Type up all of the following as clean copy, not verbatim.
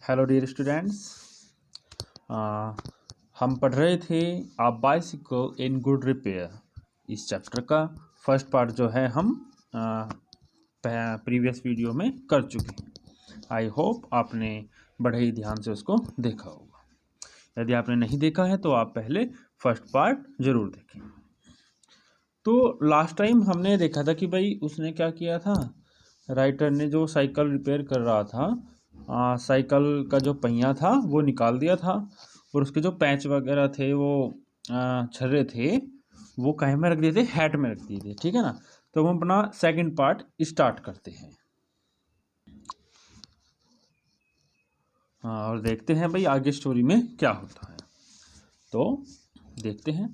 Hello dear students, हम पढ़ रहे थे आ बाइसिकल इन गुड रिपेयर। इस चैप्टर का फर्स्ट पार्ट जो है हम प्रीवियस वीडियो में कर चुके हैं। आई होप आपने बड़े ही ध्यान से उसको देखा होगा। यदि आपने नहीं देखा है तो आप पहले फर्स्ट पार्ट ज़रूर देखें। तो लास्ट टाइम हमने देखा था कि भाई उसने क्या किया था, राइटर ने जो साइकिल रिपेयर कर रहा था, साइकिल का जो पहिया था वो निकाल दिया था और उसके जो पैच वगैरह थे वो छर्रे थे वो कहीं में रख दिए थे, हैट में रख दिए थे। ठीक है ना। तो हम अपना सेकंड पार्ट स्टार्ट करते हैं और देखते हैं भाई आगे स्टोरी में क्या होता है। तो देखते हैं।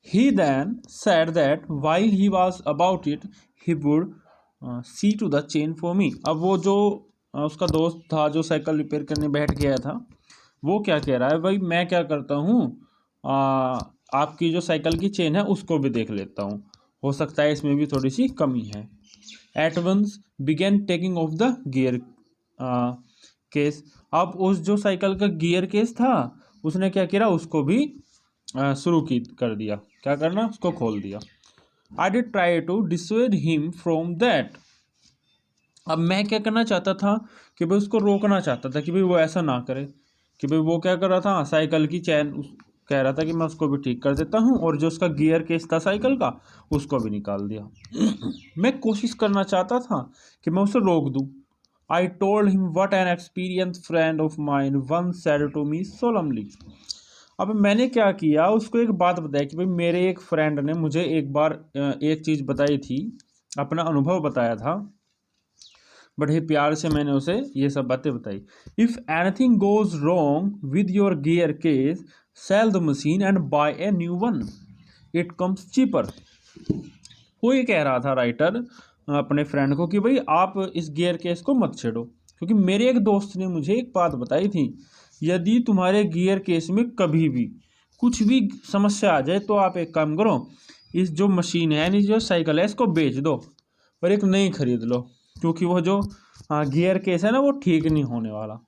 He then said that while he was about it, he would see to the chain for me. अब वो जो उसका दोस्त था जो साइकिल रिपेयर करने बैठ गया था, वो क्या कह रहा है, भाई मैं क्या करता हूँ, आपकी जो साइकिल की चेन है उसको भी देख लेता हूँ, हो सकता है इसमें भी थोड़ी सी कमी है। At once began taking off the gear case. अब उस जो साइकिल का गियर केस था उसने क्या किया, उसको भी शुरू कर दिया। क्या करना, उसको खोल दिया। I did try to dissuade him from that. अब मैं क्या करना चाहता था कि भाई उसको रोकना चाहता था कि भाई वो ऐसा ना करे, कि भाई वो क्या कर रहा था, साइकिल की चैन कह रहा था कि मैं उसको भी ठीक कर देता हूँ और जो उसका गियर केस था साइकिल का उसको भी निकाल दिया। मैं कोशिश करना चाहता था कि मैं उसे रोक दूँ। I told him what an experienced friend of mine once said to me solemnly. अब मैंने क्या किया, उसको एक बात बताई कि भाई मेरे एक फ्रेंड ने मुझे एक बार एक चीज़ बताई थी, अपना अनुभव बताया था, बड़े प्यार से मैंने उसे ये सब बातें बताई। If anything goes wrong with your gear case, sell the machine and buy a new one, it comes cheaper. वो ये कह रहा था राइटर अपने फ्रेंड को कि भाई आप इस गियर केस को मत छेड़ो, क्योंकि मेरे एक दोस्त ने मुझे एक बात बताई थी, यदि तुम्हारे गियर केस में कभी भी कुछ भी समस्या आ जाए तो आप एक काम करो, इस जो मशीन है यानी जो साइकिल है इसको बेच दो और एक नई खरीद लो, क्योंकि वो जो गियर केस है ना वो ठीक नहीं होने वाला।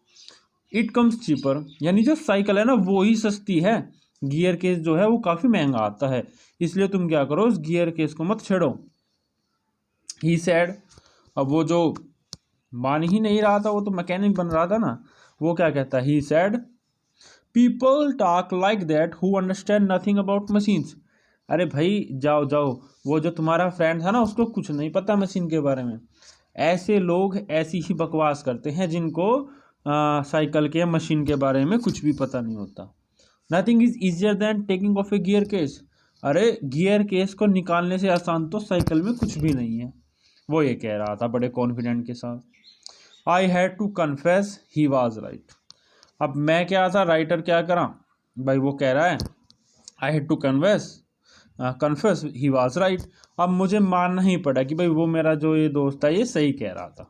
इट कम्स चीपर, यानी जो साइकिल है ना वो ही सस्ती है, गियर केस जो है वो काफ़ी महंगा आता है, इसलिए तुम क्या करो, उस गियर केस को मत छेड़ो। ही सैड, अब वो जो मान ही नहीं रहा था, वो तो मैकेनिक बन रहा था ना, वो क्या कहता है, he said people talk like that who understand nothing about machines. अरे भाई जाओ जाओ, वो जो तुम्हारा फ्रेंड था ना उसको कुछ नहीं पता मशीन के बारे में। ऐसे लोग ऐसी ही बकवास करते हैं जिनको साइकिल के या मशीन के बारे में कुछ भी पता नहीं होता। Nothing is easier than taking off a gear case. अरे गियर केस को निकालने से आसान तो साइकिल में कुछ भी नहीं है, वो ये कह रहा था बड़े कॉन्फिडेंट के साथ। I had to confess he was right. अब मैं क्या था, राइटर क्या करा, भाई वो कह रहा है I had to confess he was right. अब मुझे मानना ही पड़ा कि भाई वो मेरा जो ये दोस्त है ये सही कह रहा था।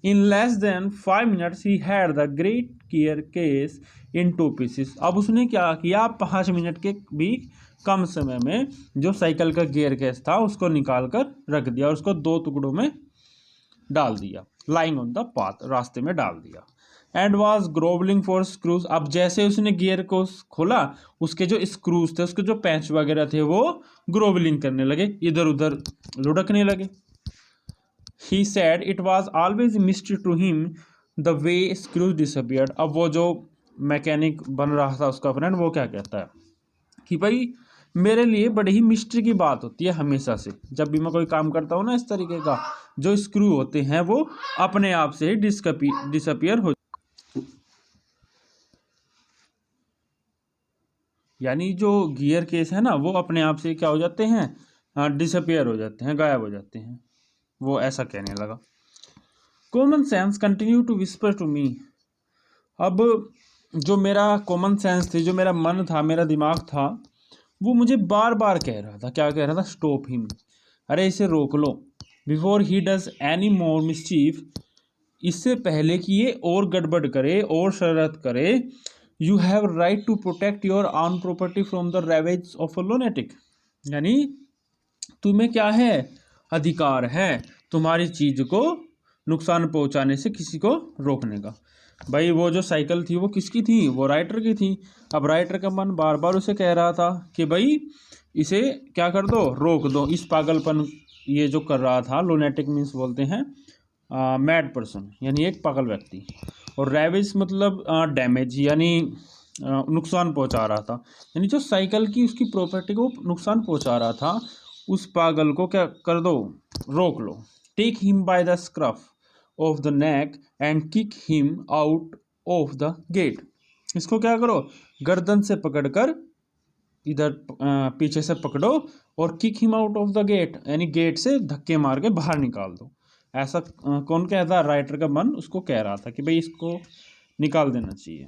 In less than 5 minutes he had the great gear case in 2 pieces. अब उसने क्या किया, 5 मिनट के भी कम समय में जो साइकिल का गियर केस था उसको निकाल कर रख दिया और उसको 2 टुकड़ों में डाल दिया, लाइंग ऑन द पाथ, रास्ते में डाल दिया। And was grovelling for Scrooge. अब जैसे उसने गियर को खोला, उसके जो स्क्रूज थे, उसके जो पैंच वगैरह थे वो ग्रोवलिंग करने लगे, इधर उधर लुढ़कने लगे। He said it was always a mystery to him the way screws disappeared. अब वो जो मैकेनिक बन रहा था उसका फ्रेंड, वो क्या कहता है कि भाई मेरे लिए बड़ी ही मिस्ट्री की बात होती है हमेशा से, जब भी मैं कोई काम करता हूँ ना इस तरीके का, जो स्क्रू होते हैं वो अपने आप से ही डिसअपियर हो, यानी जो गियर केस है ना वो अपने आप से क्या हो जाते हैं, डिसअपियर हो जाते हैं, गायब हो जाते हैं, वो ऐसा कहने लगा। Common sense continue to whisper to me. अब जो मेरा कॉमन सेंस थी, जो मेरा मन था, मेरा दिमाग था, वो मुझे बार बार कह रहा था, क्या कह रहा था, स्टॉप हिम, अरे इसे रोक लो, before he does any more mischief, इससे पहले कि ये और गड़बड़ करे और शरारत करे। You have right to protect your own property from the ravages of a lunatic, यानी तुम्हें क्या है, अधिकार है तुम्हारी चीज़ को नुकसान पहुंचाने से किसी को रोकने का। भाई वो जो साइकिल थी वो किसकी थी, वो राइटर की थी। अब राइटर का मन बार बार उसे कह रहा था कि भाई इसे क्या कर दो, रोक दो, इस पागलपन ये जो कर रहा था। लुनेटिक मीन्स बोलते हैं मैड पर्सन, यानी एक पागल व्यक्ति। और रेविज मतलब डैमेज, यानी नुकसान पहुंचा रहा था, यानी जो साइकिल की उसकी प्रॉपर्टी को नुकसान पहुंचा रहा था, उस पागल को क्या कर दो, रोक लो। Take him by the scruff of the neck and kick him out of the gate. इसको क्या करो, गर्दन से पकड़कर इधर पीछे से पकड़ो और kick him out of the gate, यानी गेट से धक्के मार के बाहर निकाल दो। ऐसा कौन कहता, राइटर का मन उसको कह रहा था कि भाई इसको निकाल देना चाहिए।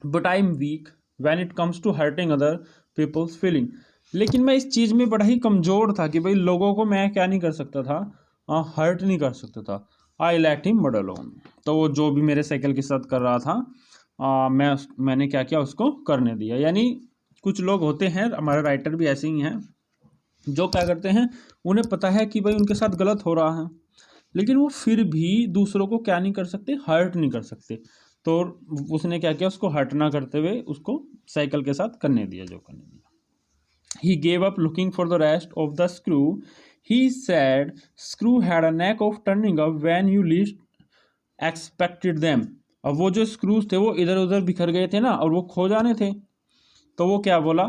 But I am weak when it comes to hurting other people's feeling. लेकिन मैं इस चीज़ में बड़ा ही कमज़ोर था कि भाई लोगों को मैं क्या नहीं कर सकता था, हर्ट नहीं कर सकता था। I let him mud alone. तो वो जो भी मेरे साइकिल के साथ कर रहा था, मैंने क्या किया, उसको करने दिया। यानी कुछ लोग होते हैं, हमारे राइटर भी ऐसे ही हैं, जो क्या करते हैं, उन्हें पता है कि भाई उनके साथ गलत हो रहा है, लेकिन वो फिर भी दूसरों को क्या नहीं कर सकते, हर्ट नहीं कर सकते। तो उसने क्या किया, उसको हर्ट ना करते हुए उसको साइकिल के साथ करने दिया जो करने दिया। He gave up looking for the rest of the screw. He said screw had a knack of turning up when you least expected them. अब वो जो स्क्रूज थे वो इधर उधर बिखर गए थे ना, और वो खो जाने थे। तो वो क्या बोला,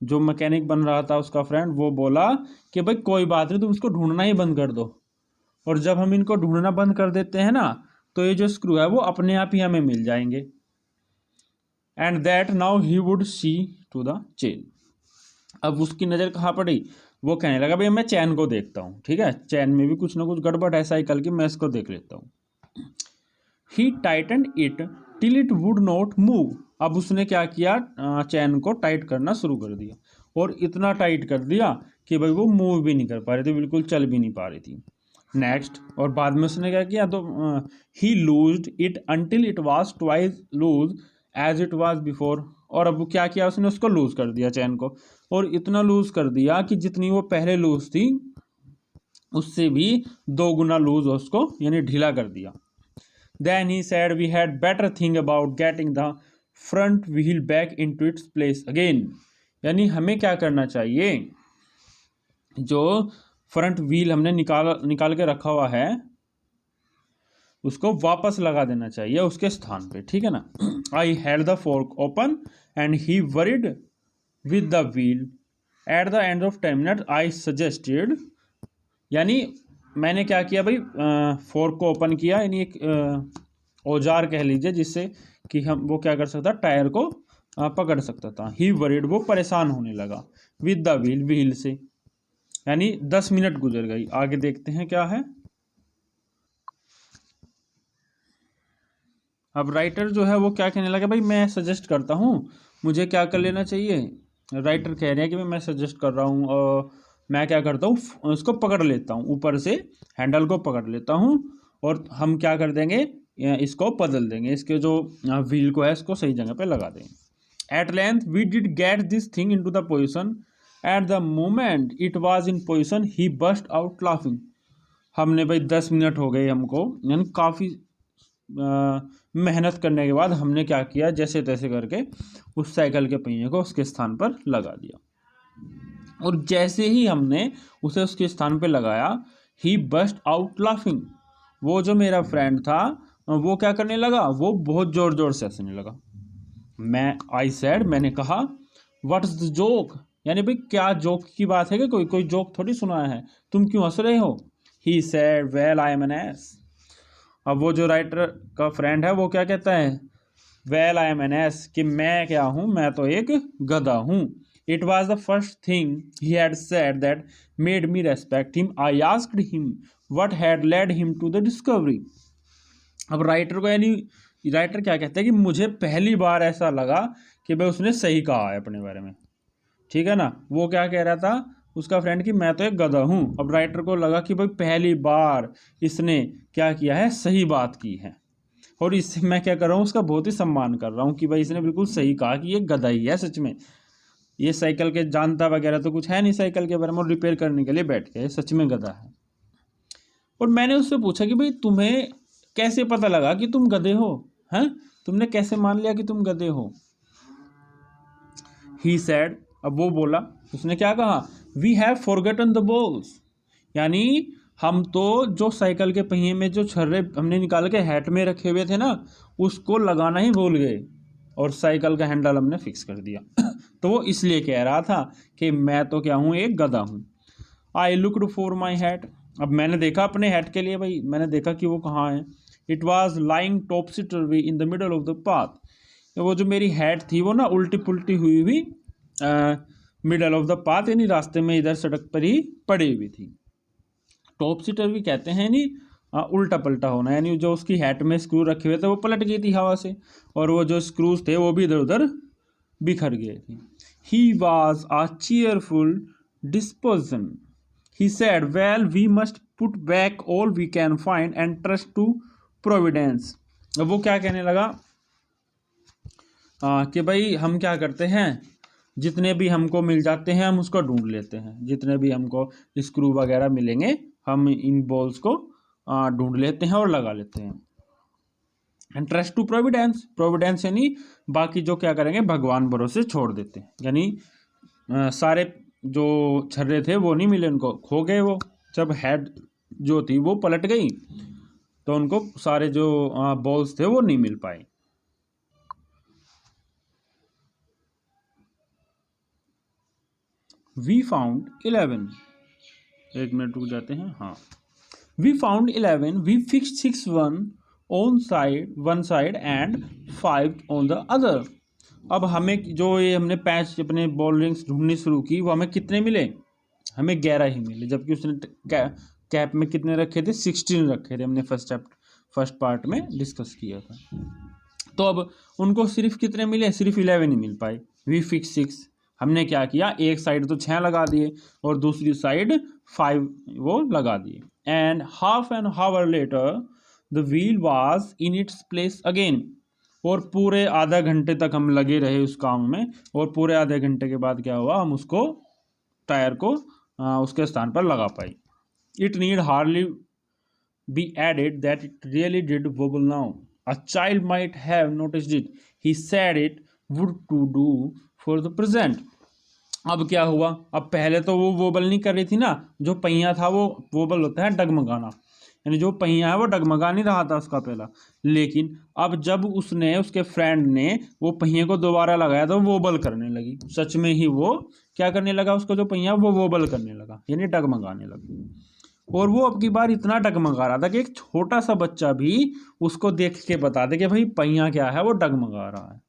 जो मैकेनिक बन रहा था उसका फ्रेंड, वो बोला कि भाई कोई बात नहीं, तुम इसको ढूंढना ही बंद कर दो, और जब हम इनको ढूंढना बंद कर देते हैं ना, तो ये जो स्क्रू है वो अपने आप ही हमें मिल जाएंगे। And that now he would see to the chain. अब उसकी नज़र कहाँ पड़ी, वो कहने लगा भाई मैं चैन को देखता हूँ, ठीक है, चैन में भी कुछ ना कुछ गड़बड़ है साइकिल की, मैं इसको देख लेता हूँ। He tighten it till it would not move. अब उसने क्या किया, चैन को टाइट करना शुरू कर दिया, और इतना टाइट कर दिया कि भाई वो मूव भी नहीं कर पा रही थी, बिल्कुल चल भी नहीं पा रही थी। नेक्स्ट, और बाद में उसने क्या किया, तो he loosed it until it was twice loose as it was before. और अब क्या किया उसने, उसको लूज कर दिया चैन को, और इतना लूज कर दिया कि जितनी वो पहले लूज थी उससे भी 2 गुना लूज उसको, यानी ढीला कर दिया। Then he said we had better think about getting the front wheel back into its place again. यानी हमें क्या करना चाहिए, जो फ्रंट व्हील हमने निकाल के रखा हुआ है उसको वापस लगा देना चाहिए उसके स्थान पे, ठीक है ना। I had the fork open and he worried with the wheel at the end of 10 minute I suggested. यानी मैंने क्या किया भाई, फोर्क को ओपन किया, यानी एक औजार कह लीजिए, जिससे कि हम वो क्या कर सकता, टायर को पकड़ सकता था। ही वरीड, वो परेशान होने लगा, विद द व्हील, व्हील से, यानी 10 मिनट गुजर गई। आगे देखते हैं क्या है। अब राइटर जो है वो क्या कहने लगा, भाई मैं सजेस्ट करता हूँ, मुझे क्या कर लेना चाहिए। राइटर कह रहे हैं कि भाई मैं सजेस्ट कर रहा हूँ, और मैं क्या करता हूँ, उसको पकड़ लेता हूँ, ऊपर से हैंडल को पकड़ लेता हूँ, और हम क्या कर देंगे, इसको बदल देंगे, इसके जो व्हील को है इसको सही जगह पे लगा देंगे। At length we did get this thing into the position. At the moment it was in position he burst out laughing. हमने भाई 10 मिनट हो गए हमको, यानी काफ़ी मेहनत करने के बाद हमने क्या किया, जैसे तैसे करके उस साइकिल के पहिए को उसके स्थान पर लगा दिया। और जैसे ही हमने उसे उसके स्थान पर लगाया, ही बस्ट आउट लाफिंग। वो जो मेरा फ्रेंड था वो क्या करने लगा, वो बहुत ज़ोर ज़ोर से हंसने लगा। आई सेड, मैंने कहा, व्हाट इज द जोक, यानी भाई क्या जोक की बात है, कि कोई जोक थोड़ी सुना है, तुम क्यों हंस रहे हो। He said well I am an ass. अब वो जो राइटर का फ्रेंड है वो क्या कहता है, well I am an ass, कि मैं क्या हूँ, मैं तो एक गधा हूँ। It was the first thing he had said that made me respect him. I asked him what had led him to the discovery. अब राइटर को, यानी राइटर क्या कहता है कि मुझे पहली बार ऐसा लगा कि भाई उसने सही कहा है अपने बारे में, ठीक है ना। वो क्या कह रहा था उसका फ्रेंड, कि मैं तो एक गधा हूँ। अब राइटर को लगा कि भाई पहली बार इसने क्या किया है, सही बात की है, और इससे मैं क्या कर रहा हूँ, उसका बहुत ही सम्मान कर रहा हूँ कि भाई इसने बिल्कुल सही कहा कि ये गधा ही है सच में, ये साइकिल के जानता वगैरह तो कुछ है नहीं साइकिल के बारे में, और रिपेयर करने के लिए बैठ गया, सच में गधा है। और मैंने उससे पूछा कि भाई तुम्हें कैसे पता लगा कि तुम गधे हो। हैं, तुमने कैसे मान लिया कि तुम गधे हो? ही सैड, अब वो बोला, उसने क्या कहा, we have forgotten the balls, यानी हम तो जो साइकिल के पहिए में जो छर्रे हमने निकाल के हैट में रखे हुए थे ना, उसको लगाना ही भूल गए और साइकिल का हैंडल हमने फिक्स कर दिया। तो वो इसलिए कह रहा था कि मैं तो क्या हूँ, एक गधा हूँ। I looked for my hat, अब मैंने देखा अपने हैट के लिए, भाई मैंने देखा कि वो कहाँ है। It was lying टॉपसी टर्वी in the middle of the path, वो जो मेरी हैट थी वो ना उल्टी पुल्टी हुई हुई मिडल ऑफ द पाथ, यानी रास्ते में इधर सड़क पर ही पड़ी हुई थी। टॉपसी टर्वी कहते हैं नहीं, उल्टा पलटा होना, यानी जो उसकी हैट में स्क्रू रखे हुए थे वो पलट गई थी हवा से, और वो जो स्क्रूज थे वो भी इधर उधर बिखर गए थे। He was a cheerful disposition, he said, well we must put back all we can find and trust to providence. अब वो क्या कहने लगा कि भाई हम क्या करते हैं, जितने भी हमको मिल जाते हैं हम उसको ढूंढ लेते हैं, जितने भी हमको स्क्रू वगैरह मिलेंगे हम इन बॉल्स को ढूंढ लेते हैं और लगा लेते हैं। And trust to providence, providence यानी बाकी जो क्या करेंगे भगवान भरोसे छोड़ देते हैं, यानी सारे जो छर्रे थे वो नहीं मिले उनको, खो गए वो, जब हेड जो थी वो पलट गई तो उनको सारे जो बॉल्स थे वो नहीं मिल पाए। वी फाउंड 11, एक मिनट रुक जाते हैं, हाँ। We found 11, we fixed 6 one side and 5 on the other. अब हमें जो ये हमने पैच अपने बॉल रिंग्स ढूंढनी शुरू की, वो हमें कितने मिले, हमें 11 ही मिले, जबकि उसने कैप में कितने रखे थे, 16 रखे थे, हमने फर्स्ट पार्ट में डिस्कस किया था। तो अब उनको सिर्फ कितने मिले, सिर्फ 11 ही मिल पाए। वी फिक्स 6, हमने क्या किया, एक साइड तो 6 लगा दिए और दूसरी साइड 5 वो लगा दिए। And half an hour later the wheel was in its place again, और पूरे आधा घंटे तक हम लगे रहे उस काम में, और पूरे आधे घंटे के बाद क्या हुआ, हम उसको टायर को उसके स्थान पर लगा पाए। It need hardly be added that it really did wobble now. A child might have noticed it. He said it would to do for the present. अब क्या हुआ, अब पहले तो वो वोबल नहीं कर रही थी ना, जो पहिया था वो वोबल होता है डगमगाना, यानी जो पहिया है वो डगमगा नहीं रहा था उसका पहला, लेकिन अब जब उसने उसके फ्रेंड ने वो पहिए को दोबारा लगाया तो वोबल करने लगी, सच में ही वो क्या करने लगा, उसका जो पहिया वो वोबल करने लगा, यानी डगमगाने लगा। और वो अब की बार इतना डगमगा रहा था कि एक छोटा सा बच्चा भी उसको देख के बता दे कि भाई पहिया क्या है, वो डगमगा रहा है।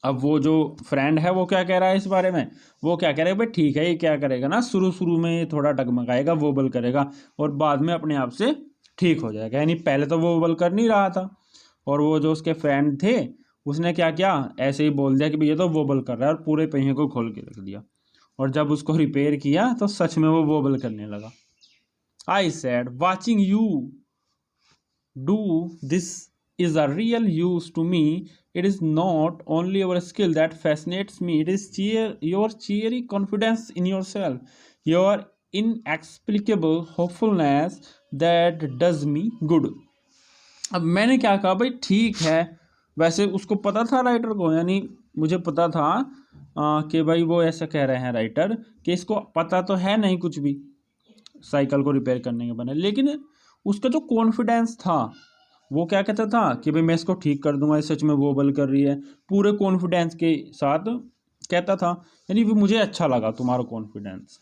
अब वो जो फ्रेंड है वो क्या कह रहा है इस बारे में, वो क्या कह रहा है, भाई ठीक है, ये क्या करेगा ना, शुरू शुरू में थोड़ा डगमगाएगा, वोबल करेगा, और बाद में अपने आप से ठीक हो जाएगा, यानी पहले तो वो वोबल कर नहीं रहा था। और वो जो उसके फ्रेंड थे उसने क्या किया, ऐसे ही बोल दिया कि भाई ये तो वोबल कर रहा है, और पूरे पहिए को खोल के रख दिया, और जब उसको रिपेयर किया तो सच में वो वोबल करने लगा। I said, watching you do this is a real use to me. It is not only your skill that fascinates me, it is your cheery confidence in yourself, your inexplicable hopefulness that does me good. अब मैंने क्या कहा, भाई ठीक है, वैसे उसको पता था राइटर को, यानी मुझे पता था कि भाई वो ऐसा कह रहे हैं राइटर कि इसको पता तो है नहीं कुछ भी साइकिल को रिपेयर करने के बने, लेकिन उसका जो कॉन्फिडेंस था वो क्या कहता था कि भाई मैं इसको ठीक कर दूंगा, सच में वोबल कर रही है, पूरे कॉन्फिडेंस के साथ कहता था, यानी वो मुझे अच्छा लगा तुम्हारा confidence.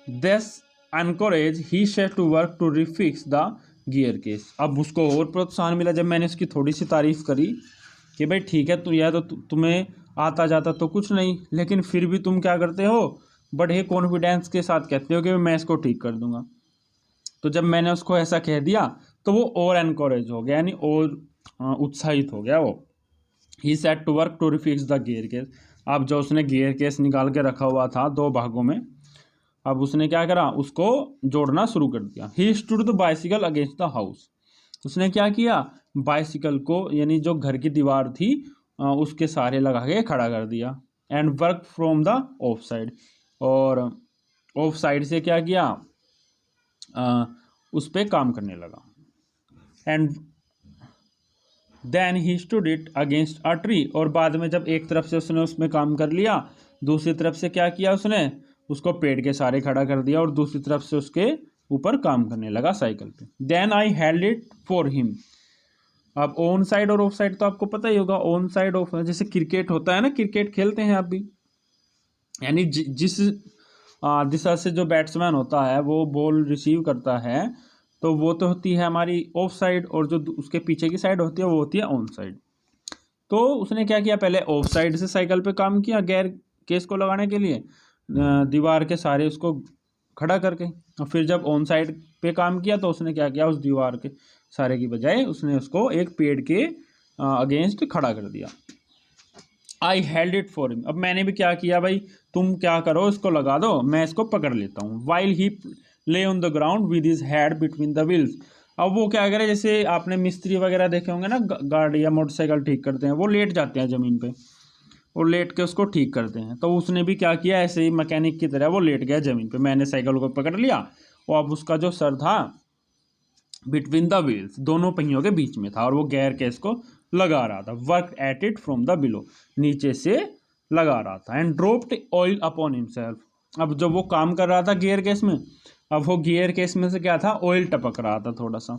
This encourage he set to work to refix the gear case. अब उसको और प्रोत्साहन मिला जब मैंने इसकी थोड़ी सी तारीफ करी कि भाई ठीक है, तो यह तो तुम्हें आता जाता तो कुछ नहीं, लेकिन फिर भी तुम क्या करते हो, बड़े कॉन्फिडेंस के साथ कहते हो कि मैं इसको ठीक कर दूंगा। तो जब मैंने उसको ऐसा कह दिया तो वो और एनकरेज हो गया, यानी और उत्साहित हो गया वो। He set to work to refix the gear case. अब जो उसने गियर केस निकाल के रखा हुआ था 2 भागों में, अब उसने क्या करा, उसको जोड़ना शुरू कर दिया। He stood the bicycle against the house. उसने क्या किया, बाइसिकल को यानी जो घर की दीवार थी उसके सहारे लगा के खड़ा कर दिया। And work from the off side, और ऑफ साइड से क्या किया, उस पर काम करने लगा। And then he stood it against a tree, और बाद में जब एक तरफ से उसने उसमें काम कर लिया, दूसरी तरफ से क्या किया उसने, उसको पेड़ के सहारे खड़ा कर दिया और दूसरी तरफ से उसके ऊपर काम करने लगा साइकिल पे। Then I held it for him. अब ऑन साइड और ऑफ साइड तो आपको पता ही होगा, ऑन साइड ऑफ, जैसे क्रिकेट होता है ना, क्रिकेट खेलते हैं आप भी, यानी जिस दिशा से जो बैट्समैन होता है वो बॉल रिसीव करता है, तो वो तो होती है हमारी ऑफ साइड, और जो उसके पीछे की साइड होती है वो होती है ऑन साइड। तो उसने क्या किया, पहले ऑफ साइड से साइकिल पे काम किया गियर केस को लगाने के लिए, दीवार के सहारे उसको खड़ा करके, और फिर जब ऑन साइड पे काम किया तो उसने क्या किया, उस दीवार के सहारे की बजाय उसने उसको एक पेड़ के अगेंस्ट खड़ा कर दिया। आई हेल्ड इट फॉर हिम। अब मैंने भी क्या किया भाई, तुम क्या करो, इसको लगा दो, मैं इसको पकड़ लेता हूँ। वाइल ही ले on the ground with his head between the wheels. अब वो क्या करे, जैसे आपने मिस्त्री वगैरह देखे होंगे ना, गाड़ी या मोटरसाइकिल ठीक करते हैं, वो लेट जाते हैं ज़मीन पे और लेट के उसको ठीक करते हैं, तो उसने भी क्या किया, ऐसे ही मैकेनिक की तरह वो लेट गया ज़मीन पे। मैंने साइकिल को पकड़ लिया और अब उसका जो सर था बिटवीन द व्हील्स, दोनों पहियों के बीच में था, और वो गियर केस को लगा रहा था। Work at it from the below, नीचे से लगा रहा था। And dropped oil upon himself. अब जब वो काम कर रहा था गियर केस में, अब वो गियर केस में से क्या था, ऑयल टपक रहा था, थोड़ा सा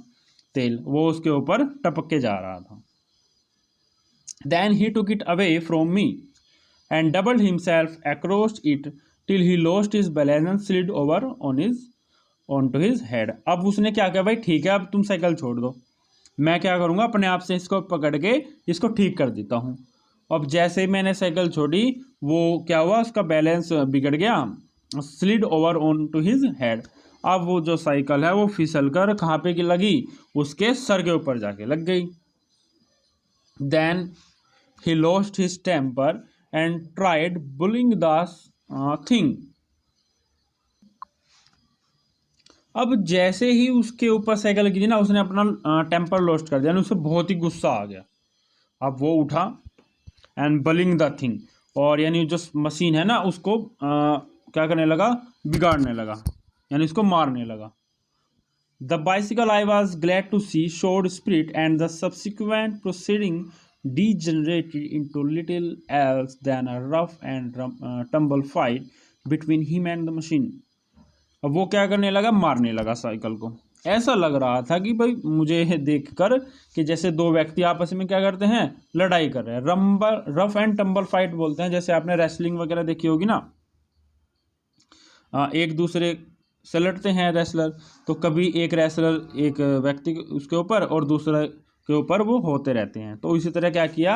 तेल वो उसके ऊपर टपक के जा रहा था। Then he took it away from me and doubled himself across it till he lost his balance and slid over on to his head. अब उसने क्या किया, भाई ठीक है अब तुम साइकिल छोड़ दो, मैं क्या करूँगा, अपने आप से इसको पकड़ के इसको ठीक कर देता हूँ। अब जैसे ही मैंने साइकिल छोड़ी, वो क्या हुआ, उसका बैलेंस बिगड़ गया, slid over on to his head. अब वो जो साइकिल है वो फिसल कर कहाँ पे की लगी, उसके सर के ऊपर जाके लग गई। Then he lost his temper and tried bullying the thing. अब जैसे ही उसके ऊपर साइकिल गिरी ना, उसने अपना टेम्पर लॉस्ट कर दिया, उसे बहुत ही गुस्सा आ गया। अब वो उठा एंड बलिंग द थिंग, और यानी जो मशीन है ना उसको क्या करने लगा, बिगाड़ने लगा, यानी उसको मारने लगा। The bicycle I was glad to see showed spirit and the subsequent proceeding degenerated into little else than a rough and tumble fight between him and the machine. अब वो क्या करने लगा, मारने लगा साइकिल को। ऐसा लग रहा था कि भाई मुझे देखकर कि जैसे दो व्यक्ति आपस में क्या करते हैं, लड़ाई कर रहे हैं। रफ एंड टम्बल फाइट बोलते हैं, जैसे आपने रेसलिंग वगैरह देखी होगी ना, एक दूसरे से लड़ते हैं रेसलर, तो कभी एक रेसलर एक व्यक्ति उसके ऊपर और दूसरे के ऊपर वो होते रहते हैं। तो इसी तरह क्या किया,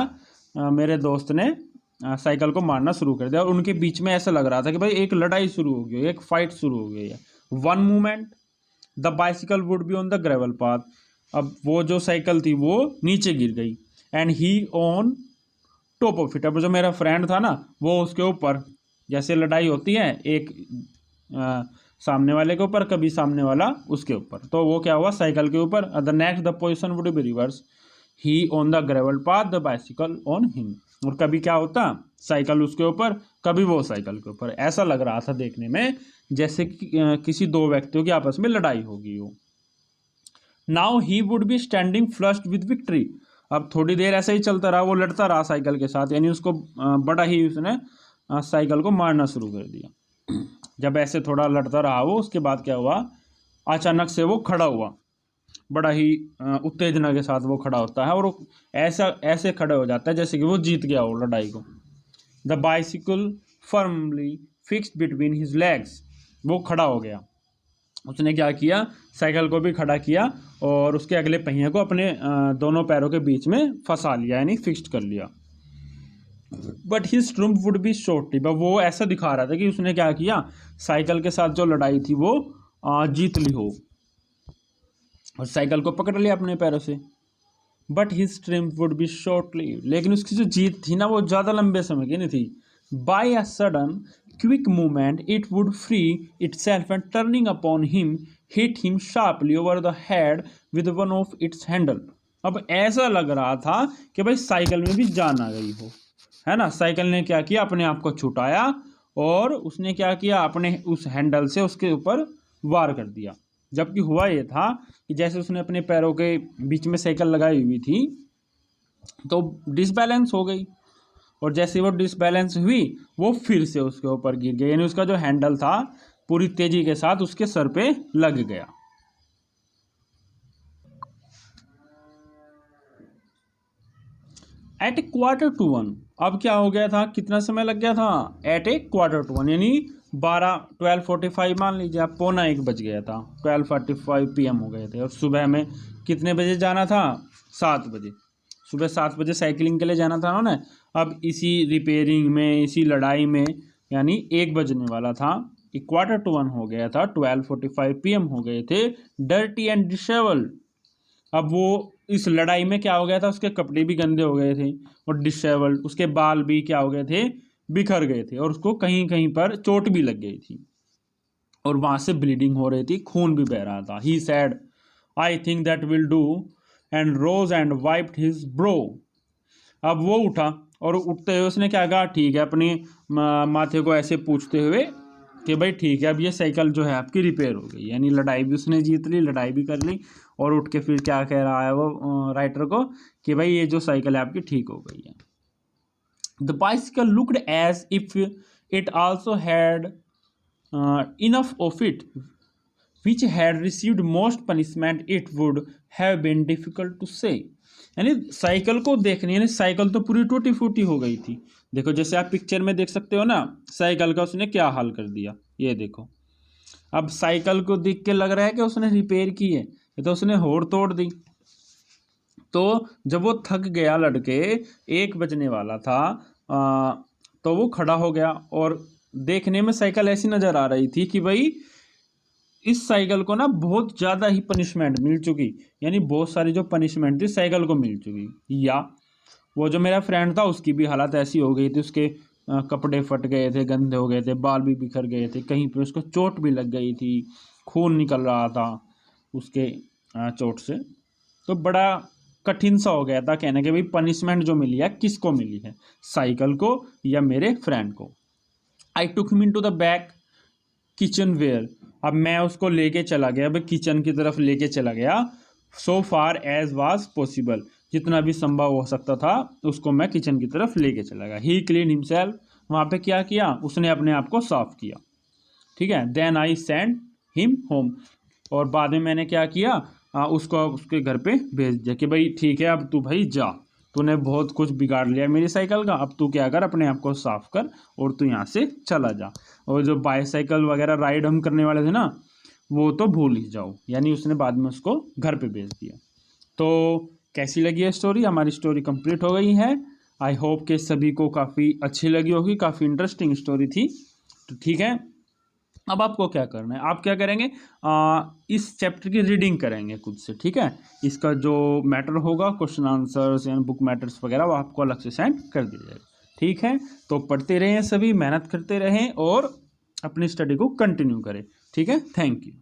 मेरे दोस्त ने साइकिल को मारना शुरू कर दिया, और उनके बीच में ऐसा लग रहा था कि भाई एक लड़ाई शुरू हो गई, एक फाइट शुरू हो गई है। One movement the bicycle would be on the gravel path. अब वो जो साइकिल थी वो नीचे गिर गई, and he on top of it. अब जो मेरा फ्रेंड था ना वो उसके ऊपर, जैसे लड़ाई होती है एक सामने वाले के ऊपर, कभी सामने वाला उसके ऊपर, तो वो क्या हुआ, साइकिल के ऊपर। The next the position would be reverse, he on the gravel path the bicycle on him. और कभी क्या होता, साइकिल उसके ऊपर, कभी वो साइकिल के ऊपर। ऐसा लग रहा था देखने में जैसे कि किसी दो व्यक्तियों की आपस में लड़ाई होगी हो। Now he would be standing flushed with victory. अब थोड़ी देर ऐसे ही चलता रहा, वो लड़ता रहा साइकिल के साथ, यानी उसको बड़ा ही उसने साइकिल को मारना शुरू कर दिया। जब ऐसे थोड़ा लड़ता रहा वो, उसके बाद क्या हुआ, अचानक से वो खड़ा हुआ, बड़ा ही उत्तेजना के साथ वो खड़ा होता है, और ऐसा ऐसे खड़े हो जाता है जैसे कि वो जीत गया हो लड़ाई को। The bicycle firmly fixed between his legs. वो खड़ा हो गया, उसने क्या किया, साइकिल को भी खड़ा किया और उसके अगले पहिए को अपने दोनों पैरों के बीच में फंसा लिया, यानी फिक्स्ड कर लिया। But his trump would be short. वो ऐसा दिखा रहा था कि उसने क्या किया, साइकिल के साथ जो लड़ाई थी वो जीत ली हो, और साइकिल को पकड़ लिया अपने पैरों से। But his triumph would be shortly, लेकिन उसकी जो जीत थी ना वो ज़्यादा लंबे समय की नहीं थी। By a sudden quick movement it would free itself and turning upon him hit him sharply over the head with one of its handle. अब ऐसा लग रहा था कि भाई साइकिल में भी जान आ गई हो, है ना। साइकिल ने क्या किया, अपने आप को छुटाया और उसने क्या किया, अपने उस हैंडल से उसके ऊपर वार कर दिया। जबकि हुआ ये था कि जैसे उसने अपने पैरों के बीच में साइकिल लगाई हुई थी तो डिसबैलेंस हो गई, और जैसे वो डिसबैलेंस हुई वो फिर से उसके ऊपर गिर गई, यानी उसका जो हैंडल था पूरी तेजी के साथ उसके सर पे लग गया। At a quarter to one, अब क्या हो गया था, कितना समय लग गया था, at a quarter to one यानी 12:45 मान लीजिए आप, 12:45 बज गया था, 12:45 PM हो गए थे। और सुबह में कितने बजे जाना था, 7 बजे, सुबह 7 बजे साइकिलिंग के लिए जाना था ना। अब इसी रिपेयरिंग में, इसी लड़ाई में, यानी 1 बजने वाला था, क्वार्टर टू वन हो गया था, 12:45 PM हो गए थे, डर्टी एंड डिसेबल्ड। अब वो इस लड़ाई में क्या हो गया था, उसके कपड़े भी गंदे हो गए थे और डिसेबल्ड, उसके बाल भी क्या हो गए थे, बिखर गए थे, और उसको कहीं कहीं पर चोट भी लग गई थी और वहां से ब्लीडिंग हो रही थी, खून भी बह रहा था। He said I think that will do and rose and wiped his brow. अब वो उठा और उठते हुए उसने क्या कहा, ठीक है, अपनी माथे को ऐसे पूछते हुए कि भाई ठीक है, अब ये साइकिल जो है आपकी रिपेयर हो गई, यानी लड़ाई भी उसने जीत ली, लड़ाई भी कर ली, और उठ के फिर क्या कह रहा है वो राइटर को कि भाई ये जो साइकिल है आपकी ठीक हो गई है। The bicycle looked as if it also had enough of it which had received most punishment it would have been difficult to say. यानी साइकिल को देखने, यानी साइकिल तो पूरी टूटी फूटी हो गई थी। देखो जैसे आप पिक्चर में देख सकते हो ना, साइकिल का उसने क्या हाल कर दिया, ये देखो। अब साइकिल को देख के लग रहा है कि उसने रिपेयर की है, ये तो उसने होड़ तोड़ दी। तो जब वो थक गया लड़के, 1 बजने वाला था, तो वो खड़ा हो गया, और देखने में साइकिल ऐसी नजर आ रही थी कि भाई इस साइकिल को ना बहुत ज़्यादा ही पनिशमेंट मिल चुकी, यानी बहुत सारी जो पनिशमेंट थी साइकिल को मिल चुकी। या वो जो मेरा फ्रेंड था उसकी भी हालत ऐसी हो गई थी, उसके कपड़े फट गए थे, गंदे हो गए थे, बाल भी बिखर गए थे, कहीं पे उसको चोट भी लग गई थी, खून निकल रहा था उसके चोट से। तो बड़ा कठिन सा हो गया था कहने के भाई पनिशमेंट जो मिली है किसको मिली है, साइकिल को या मेरे फ्रेंड को। I took him into the back kitchen where, अब मैं उसको लेके चला गया, भाई किचन की तरफ लेके चला गया, सो फार एज वाज पॉसिबल, जितना भी संभव हो सकता था उसको मैं किचन की तरफ लेके चला गया। ही क्लीन हिमसेल्फ, वहाँ पे क्या किया, उसने अपने आप को साफ किया, ठीक है। Then I send him home, और बाद में मैंने क्या किया, उसको उसके घर पे भेज दिया कि भाई ठीक है अब तू भाई जा, तूने बहुत कुछ बिगाड़ लिया मेरी साइकिल का, अब तू क्या कर, अपने आप को साफ कर और तू यहाँ से चला जा, और जो बाईसाइकिल वगैरह राइड हम करने वाले थे ना वो तो भूल ही जाओ। यानी उसने बाद में उसको घर पे भेज दिया। तो कैसी लगी है स्टोरी, हमारी स्टोरी कंप्लीट हो गई है। आई होप कि सभी को काफ़ी अच्छी लगी होगी, काफ़ी इंटरेस्टिंग स्टोरी थी। तो ठीक है, अब आपको क्या करना है, आप क्या करेंगे, इस चैप्टर की रीडिंग करेंगे खुद से, ठीक है। इसका जो मैटर होगा, क्वेश्चन आंसर्स या बुक मैटर्स वगैरह, वो आपको अलग से सेंड कर दिया जाएगा, ठीक है। तो पढ़ते रहें, सभी मेहनत करते रहें और अपनी स्टडी को कंटिन्यू करें, ठीक है। Thank you.